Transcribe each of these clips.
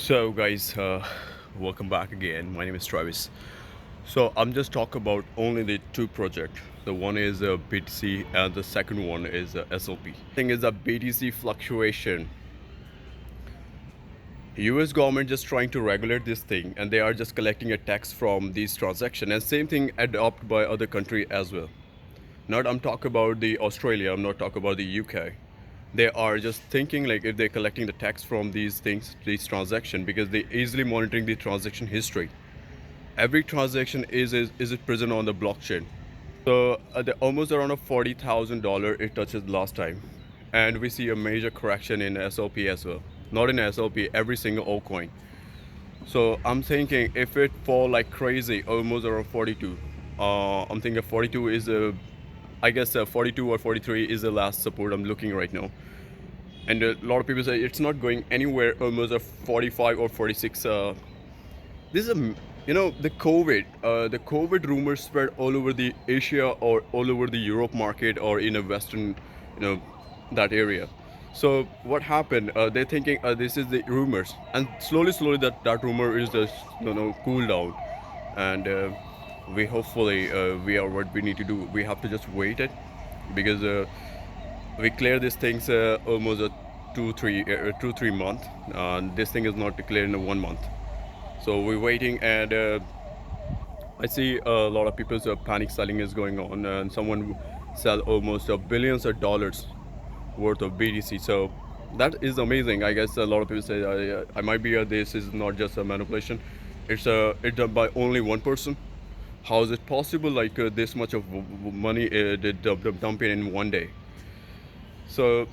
So guys, welcome back again. My name is Travis. So I'm just talk about only the two project. The one is BTC and the second one is SLP. Thing is a BTC fluctuation. US government just trying to regulate this thing, and they are just collecting a tax from these transactions. And same thing adopted by other country as well. Not I'm talk about the Australia. I'm not talk about the UK. They are just thinking like if they're collecting the tax from these things, these transactions, because they easily monitoring the transaction history. Every transaction is it present on the blockchain. So the almost around a $40,000 it touches last time, and we see a major correction in SLP as well. Not in SLP, every single altcoin. So I'm thinking if it fall like crazy, almost around 42. I'm thinking 42 is a, I guess 42 or 43 is the last support I'm looking right now. And a lot of people say it's not going anywhere, almost a 45 or 46. This is a, the COVID rumors spread all over the Asia or all over the Europe market or in a Western, that area. So what happened? They're thinking this is the rumors, and slowly that rumor is just cool down, and we hopefully we are what we need to do. We have to just wait it, because we clear these things almost a 2 3 month. This thing is not declared in a 1 month, so we're waiting. And I see a lot of people's panic selling is going on, and someone sell almost billions of dollars worth of BTC. So that is amazing. I guess a lot of people say I might be this is not just a manipulation. It's done by only one person. How is it possible? Like this much of money dumping in one day? So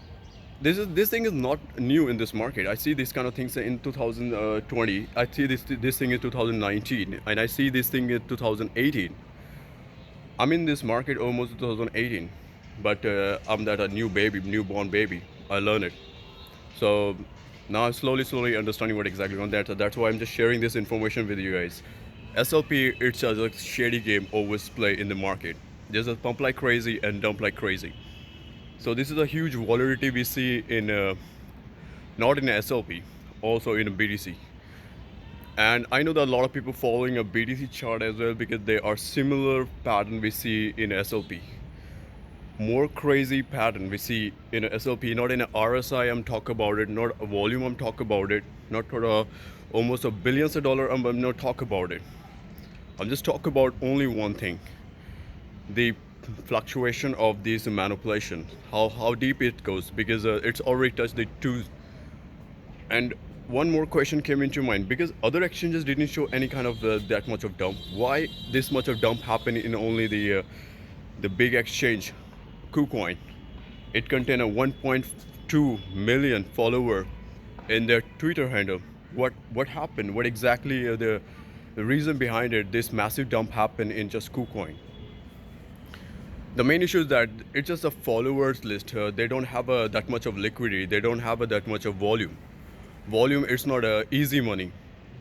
this thing is not new in this market. I see these kind of things in 2020. I see this thing in 2019, and I see this thing in 2018. I'm in this market almost 2018, but I'm that a newborn baby. I learn it. So now I'm slowly understanding what exactly on that. So that's why I'm just sharing this information with you guys. SLP, it's a shady game always play in the market. There's a pump like crazy and dump like crazy. So this is a huge volatility we see in not in SLP, also in a BTC. And I know that a lot of people following a BTC chart as well, because they are similar pattern we see in SLP. More crazy pattern we see in a SLP, not in a RSI. I'm talk about it, not a volume. I'm talk about it, not for almost a billions of dollar. I'm not talk about it. I'm just talk about only one thing: the fluctuation of these manipulation, how deep it goes, because it's already touched the two. And one more question came into mind, because other exchanges didn't show any kind of that much of dump. Why this much of dump happened in only the big exchange, KuCoin? It contained a 1.2 million follower in their Twitter handle. What happened? What exactly the reason behind it? This massive dump happened in just KuCoin. The main issue is that it's just a followers list. They don't have that much of liquidity. They don't have that much of volume. Volume, it's not easy money.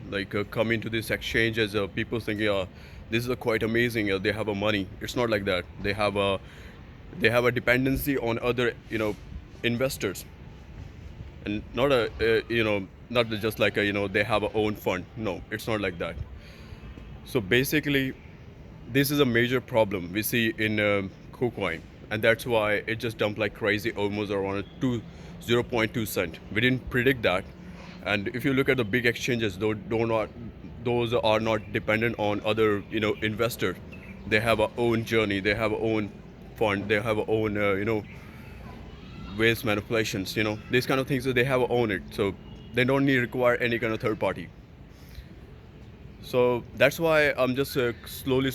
Like coming to this exchange as people thinking, this is quite amazing. They have a money. It's not like that. They have a dependency on other investors, and not not just like they have a own fund. No, it's not like that. So basically, this is a major problem we see in KuCoin, and that's why it just dumped like crazy, almost around 0.2 cent. We didn't predict that. And if you look at the big exchanges, those are not dependent on other investors. They have a own journey. They have a own fund. They have a own waste manipulations. These kind of things that they have own it. So they don't need require any kind of third party. So that's why I'm just slowly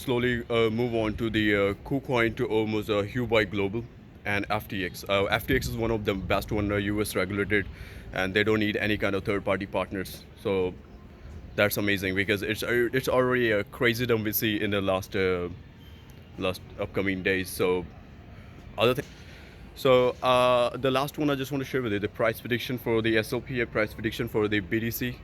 move on to the KuCoin, to almost Hubai Global and FTX. FTX is one of the best one, US regulated, and they don't need any kind of third party partners. So that's amazing, because it's already a crazy dump we see in the last upcoming days. So other thing. So the last one I just want to share with you, the price prediction for the SLP, price prediction for the BTC.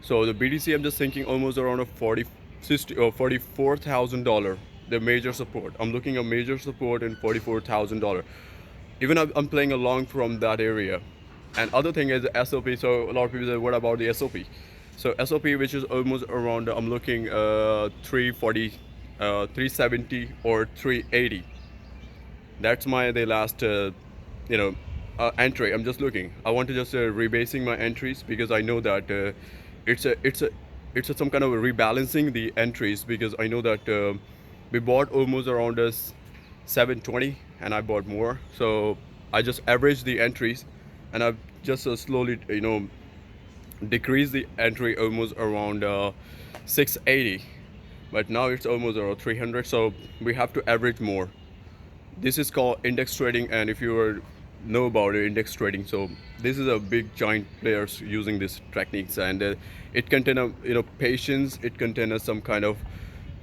So the BTC, I'm just thinking almost around a $44,000. The major support. I'm looking at major support in $44,000. Even I'm playing along from that area. And other thing is SLP. So a lot of people say, what about the SLP? So SLP, which is almost around, I'm looking 340, 370 or 380. That's my the last you know entry. I'm just looking. I want to just rebasing my entries because I know that it's a it's a it's a, some kind of rebalancing the entries, because I know that we bought almost around us 720 and I bought more, so I just averaged the entries and I've just slowly decreased the entry almost around 680, but now it's almost around 300, so we have to average more. This is called index trading, and if you know about it, index trading, so this is a big giant players using these techniques, and it contains patience, it contains some kind of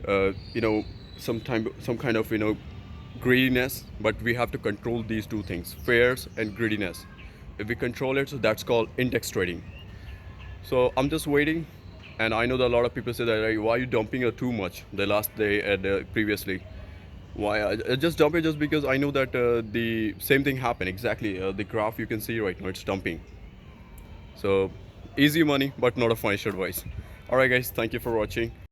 uh, you know some kind of greediness, but we have to control these two things, fears and greediness. If we control it, so that's called index trading. So I'm just waiting, and I know that a lot of people say that, "Hey, why are you dumping it too much the last day and previously?" Why I just dump it just because I know that the same thing happened exactly. The graph you can see right now, it's dumping. So easy money, but not a financial advice. All right, guys, thank you for watching.